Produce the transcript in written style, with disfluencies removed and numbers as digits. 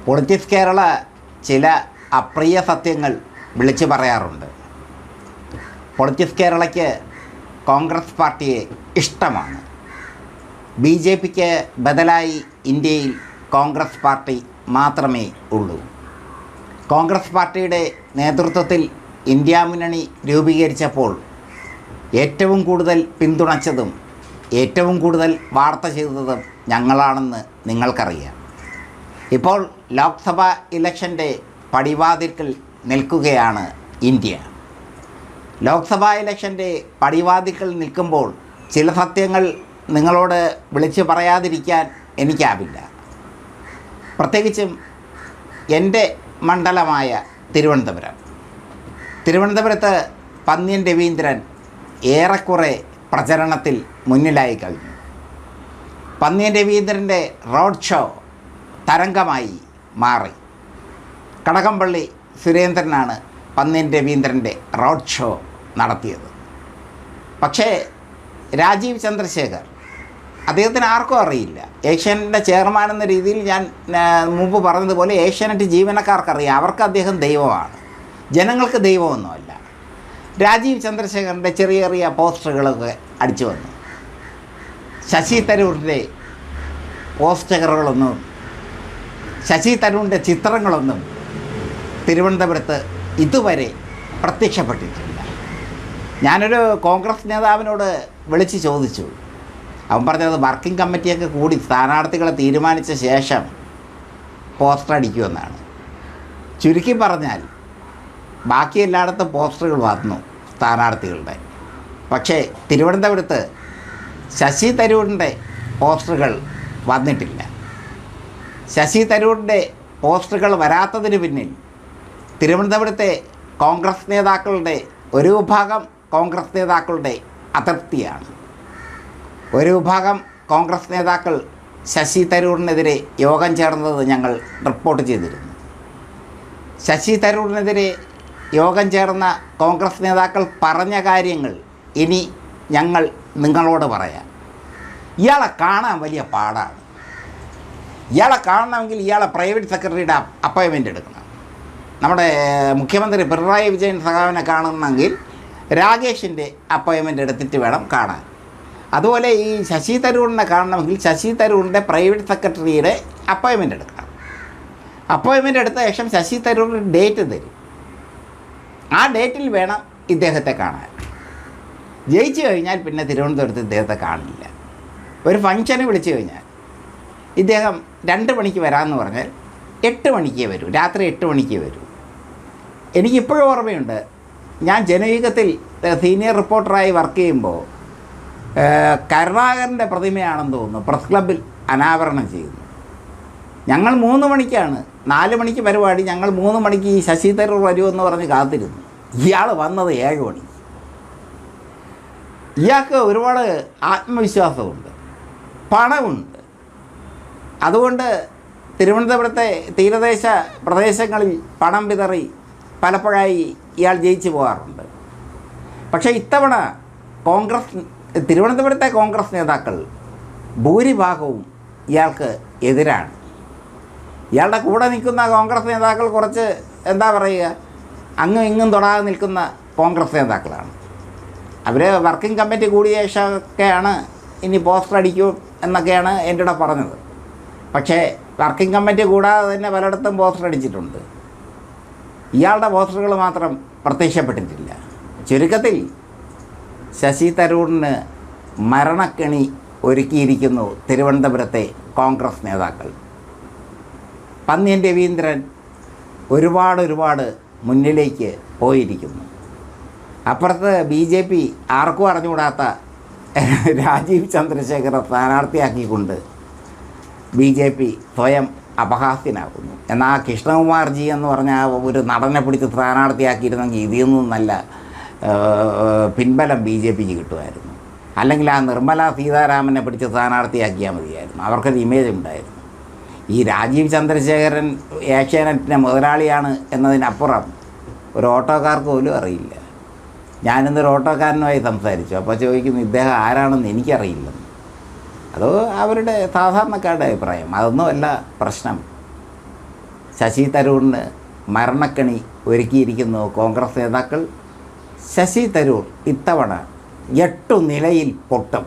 Politics Kerala ചില അപ്രിയ സത്യങ്ങൾ വിളിച്ചു പറയാറുണ്ട്. പൊളിറ്റിക്സ് കേരളയ്ക്ക് കോൺഗ്രസ് പാർട്ടിയെ ഇഷ്ടമാണ്. BJPക്ക് ബദലായി ഇന്ത്യയിൽ കോൺഗ്രസ് പാർട്ടി മാത്രമേ ഉള്ളൂ. കോൺഗ്രസ് പാർട്ടിയുടെ നേതൃത്വത്തിൽ ഇന്ത്യ മുന്നണി രൂപീകരിച്ചപ്പോൾ ഏറ്റവും കൂടുതൽ പിന്തുണച്ചതും ഏറ്റവും കൂടുതൽ വാർത്ത ചെയ്തതും ഞങ്ങളാണെന്ന് നിങ്ങൾക്കറിയാം. ഇപ്പോൾ ലോക്സഭാ ഇലക്ഷൻ്റെ പടിവാതിൽക്കൽ നിൽക്കുകയാണ് ഇന്ത്യ. ലോക്സഭാ ഇലക്ഷൻ്റെ പടിവാതിൽക്കൽ നിൽക്കുമ്പോൾ ചില സത്യങ്ങൾ നിങ്ങളോട് വിളിച്ചു പറയാതിരിക്കാൻ എനിക്കാവില്ല. പ്രത്യേകിച്ചും എൻ്റെ മണ്ഡലമായ തിരുവനന്തപുരത്ത് പന്ന്യൻ രവീന്ദ്രൻ ഏറെക്കുറെ പ്രചരണത്തിൽ മുന്നിലായി കഴിഞ്ഞു. പന്ന്യൻ രവീന്ദ്രൻ്റെ റോഡ് ഷോ തരംഗമായി മാറി. കടകംപള്ളി സുരേന്ദ്രനാണ് പന്ന്യൻ രവീന്ദ്രൻ്റെ റോഡ് ഷോ നടത്തിയത്. പക്ഷേ രാജീവ് ചന്ദ്രശേഖർ, അദ്ദേഹത്തിന് ആർക്കും അറിയില്ല. ഏഷ്യാനെറ്റിൻ്റെ ചെയർമാൻ എന്ന രീതിയിൽ ഞാൻ മുമ്പ് പറഞ്ഞതുപോലെ ഏഷ്യാനെറ്റ് ജീവനക്കാർക്കറിയാം, അവർക്ക് അദ്ദേഹം ദൈവമാണ്, ജനങ്ങൾക്ക് ദൈവമൊന്നുമല്ല. രാജീവ് ചന്ദ്രശേഖറിൻ്റെ ചെറിയ ചെറിയ പോസ്റ്ററുകളൊക്കെ അടിച്ചു വന്നു. ശശി തരൂരിൻ്റെ പോസ്റ്ററുകളൊന്നും, ശശി തരൂരിൻ്റെ ചിത്രങ്ങളൊന്നും തിരുവനന്തപുരത്ത് ഇതുവരെ പ്രത്യക്ഷപ്പെട്ടിട്ടില്ല. ഞാനൊരു കോൺഗ്രസ് നേതാവിനോട് വിളിച്ച് ചോദിച്ചു. അവൻ പറഞ്ഞത് വർക്കിംഗ് കമ്മിറ്റിയൊക്കെ കൂടി സ്ഥാനാർത്ഥികളെ തീരുമാനിച്ച ശേഷം പോസ്റ്റർ അടിക്കുമെന്നാണ്. ചുരുക്കി പറഞ്ഞാൽ ബാക്കി എല്ലായിടത്തും പോസ്റ്ററുകൾ വന്നു സ്ഥാനാർത്ഥികളുടെ. പക്ഷേ തിരുവനന്തപുരത്ത് ശശി തരൂരിൻ്റെ പോസ്റ്ററുകൾ വന്നിട്ടില്ല. ശശി തരൂരിൻ്റെ പോസ്റ്ററുകൾ വരാത്തതിന് പിന്നിൽ തിരുവനന്തപുരത്തെ കോൺഗ്രസ് നേതാക്കളുടെ ഒരു വിഭാഗം കോൺഗ്രസ് നേതാക്കളുടെ അതൃപ്തിയാണ്. ഒരു വിഭാഗം കോൺഗ്രസ് നേതാക്കൾ ശശി തരൂരിനെതിരെ യോഗം ചേർന്നത് ഞങ്ങൾ റിപ്പോർട്ട് ചെയ്തിരുന്നു. ശശി തരൂരിനെതിരെ യോഗം ചേർന്ന കോൺഗ്രസ് നേതാക്കൾ പറഞ്ഞ കാര്യങ്ങൾ ഇനി ഞങ്ങൾ നിങ്ങളോട് പറയാം. ഇയാളെ കാണാൻ വലിയ പാടാണ്. ഇയാളെ കാണണമെങ്കിൽ ഇയാളെ പ്രൈവറ്റ് സെക്രട്ടറിയുടെ അപ്പോയിൻമെൻ്റ് എടുക്കണം. നമ്മുടെ മുഖ്യമന്ത്രി പിണറായി വിജയൻ സഖാവിനെ കാണണമെങ്കിൽ രാകേഷിൻ്റെ അപ്പോയിൻമെൻ്റ് എടുത്തിട്ട് വേണം കാണാൻ. അതുപോലെ ഈ ശശി തരൂരിനെ കാണണമെങ്കിൽ ശശി തരൂരിൻ്റെ പ്രൈവറ്റ് സെക്രട്ടറിയുടെ അപ്പോയിൻമെൻ്റ് എടുക്കണം. അപ്പോയിൻമെൻ്റ് എടുത്ത ശേഷം ശശി തരൂരിന് ഡേറ്റ് തരും. ആ ഡേറ്റിൽ വേണം ഇദ്ദേഹത്തെ കാണാൻ. ജയിച്ചു കഴിഞ്ഞാൽ പിന്നെ തിരുവനന്തപുരത്ത് ഇദ്ദേഹത്തെ കാണില്ല. ഒരു ഫംഗ്ഷന് വിളിച്ചു കഴിഞ്ഞാൽ ഇദ്ദേഹം 2 മണിക്ക് വരാമെന്ന് പറഞ്ഞാൽ 8 മണിക്കേ വരൂ, രാത്രി 8 മണിക്കേ വരൂ. എനിക്കിപ്പോഴും ഓർമ്മയുണ്ട്, ഞാൻ ജനയുഗത്തിൽ സീനിയർ റിപ്പോർട്ടറായി വർക്ക് ചെയ്യുമ്പോൾ കരുണാകരൻ്റെ പ്രതിമയാണെന്ന് തോന്നുന്നു പ്രസ് ക്ലബ്ബിൽ അനാവരണം ചെയ്യുന്നു. ഞങ്ങൾ 3 മണിക്കാണ്, 4 മണിക്ക് പരിപാടി, ഞങ്ങൾ 3 മണിക്ക് ഈ ശശി തരൂർ വരുമെന്ന് പറഞ്ഞ് കാത്തിരുന്നു. ഇയാൾ വന്നത് 7 മണി. ഇയാൾക്ക് ഒരുപാട് ആത്മവിശ്വാസമുണ്ട്, പണമുണ്ട്. അതുകൊണ്ട് തിരുവനന്തപുരത്തെ തീരദേശ പ്രദേശങ്ങളിൽ പണം വിതറി പലപ്പോഴായി ഇയാൾ ജയിച്ചു പോകാറുണ്ട്. പക്ഷേ ഇത്തവണ തിരുവനന്തപുരത്തെ കോൺഗ്രസ് നേതാക്കൾ ഭൂരിഭാഗവും ഇയാൾക്ക് എതിരാണ്. ഇയാളുടെ കൂടെ നിൽക്കുന്ന കോൺഗ്രസ് നേതാക്കൾ കുറച്ച് എന്താ പറയുക, അങ്ങും ഇങ്ങും തൊടാതെ നിൽക്കുന്ന കോൺഗ്രസ് നേതാക്കളാണ്. അവർ വർക്കിംഗ് കമ്മിറ്റി കൂടിയ ശേഷമൊക്കെയാണ് ഇനി പോസ്റ്റർ അടിക്കും എന്നൊക്കെയാണ് എൻ്റെ കൂടെ പറഞ്ഞത്. പക്ഷേ വർക്കിംഗ് കമ്മിറ്റി കൂടാതെ തന്നെ പലയിടത്തും പോസ്റ്റർ അടിച്ചിട്ടുണ്ട്. ഇയാളുടെ പോസ്റ്ററുകൾ മാത്രം പ്രത്യക്ഷപ്പെട്ടിട്ടില്ല. ചുരുക്കത്തിൽ ശശി തരൂരിന് മരണക്കെണി ഒരുക്കിയിരിക്കുന്നു തിരുവനന്തപുരത്തെ കോൺഗ്രസ് നേതാക്കൾ. പന്ന്യൻ രവീന്ദ്രൻ ഒരുപാട് മുന്നിലേക്ക് പോയിരിക്കുന്നു. അപ്പുറത്ത് BJP ആർക്കും അറിഞ്ഞുകൂടാത്ത രാജീവ് ചന്ദ്രശേഖരെ സ്ഥാനാർത്ഥിയാക്കിക്കൊണ്ട് BJP സ്വയം അപഹാസ്യനാകുന്നു. എന്നാൽ കൃഷ്ണകുമാർജി എന്ന് പറഞ്ഞ ഒരു നടനെ പിടിച്ച് സ്ഥാനാർത്ഥിയാക്കിയിരുന്നെങ്കിൽ ഇതിൽ നിന്നും നല്ല പിൻബലം BJPക്ക് കിട്ടുമായിരുന്നു. അല്ലെങ്കിൽ ആ നിർമ്മല സീതാരാമനെ പിടിച്ച് സ്ഥാനാർത്ഥിയാക്കിയാൽ മതിയായിരുന്നു, അവർക്കൊരു ഇമേജ് ഉണ്ടായിരുന്നു. ഈ രാജീവ് ചന്ദ്രശേഖരൻ ഏഷ്യാനെറ്റിൻ്റെ മുതലാളിയാണ് എന്നതിനപ്പുറം ഒരു ഓട്ടോക്കാർക്ക് പോലും അറിയില്ല. ഞാനിന്നൊരു ഓട്ടോക്കാരനുമായി സംസാരിച്ചു. അപ്പോൾ ചോദിക്കുന്നു ഇദ്ദേഹം ആരാണെന്ന് എനിക്കറിയില്ലെന്ന്. അതോ അവരുടെ സാധാരണക്കാരുടെ അഭിപ്രായം, അതൊന്നുമല്ല പ്രശ്നം. ശശി തരൂരിന് മരണക്കണി ഒരുക്കിയിരിക്കുന്നു കോൺഗ്രസ് നേതാക്കൾ. ശശി തരൂർ ഇത്തവണ 8 നിലയിൽ പൊട്ടും.